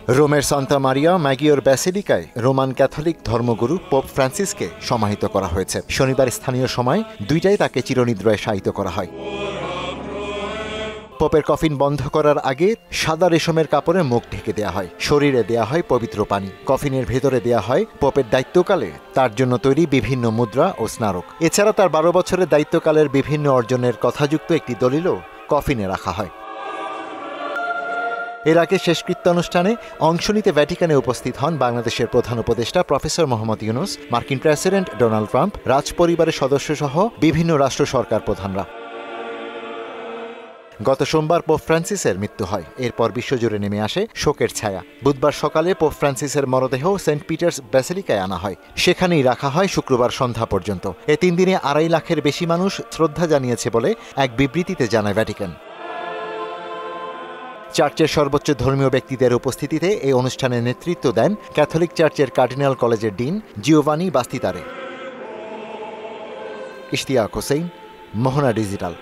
রোমের Santa Maria Maggiore ব্যাসিলিকায় Roman Catholic ধর্মগুরু pope ফ্রান্সিসকে সমাহিত করা হয়েছে। শনিবার স্থানীয় সময় 2টায় তাকে চিরনিদ্রায় শায়িত করা হয়। পোপের কফিন বন্ধ করার আগে সাদা রেশমের কাপড়ে মুখ ঢেকে দেয়া হয়। শরীরে দেয়া হয় পবিত্র পানি। কফিনের ভেতরে দেয়া হয় পোপের দায়িত্বকালে তার জন্য তৈরি বিভিন্ন মুদ্রা ও স্মারক। এছাড়া তার 12 বছরের দায়িত্বকালের বিভিন্ন অর্জনের কথাযুক্ত একটি দলিলও কফিনে রাখা হয়। এর আগে শেষকৃত্যানুষ্ঠানে অংশ নিতে ভ্যাটিকানে উপস্থিত হন বাংলাদেশের প্রধান উপদেষ্টা প্রফেসর মোহাম্মদ ইউনূস, মার্কিন প্রেসিডেন্ট ডোনাল্ড ট্রাম্প, রাজপরিবারের সদস্যসহ বিভিন্ন রাষ্ট্র সরকার প্রধানরা। গত সোমবার পোপ ফ্রান্সিসের মৃত্যু হয়। এরপর বিশ্বজুড়ে নেমে আসে শোকের ছায়া। বুধবার সকালে পোপ ফ্রান্সিসের মরদেহ সেন্ট পিটার্স ব্যাসিলিকায় আনা হয়। সেখানেই রাখা হয় শুক্রবার সন্ধ্যা পর্যন্ত। এ 3 দিনে 2.5 লাখের বেশি মানুষ শ্রদ্ধা জানিয়েছে বলে এক বিবৃতিতে জানায় ভ্যাটিকান। চার্চের সর্বোচ্চ ধর্মীয় ব্যক্তিদের উপস্থিতিতে এই অনুষ্ঠানে নেতৃত্ব দেন ক্যাথলিক চার্চের কার্ডিনাল কলেজের ডিন জিওভানি বাস্তিতারে। ইশতিয়াক হোসেন, মোহনা ডিজিটাল।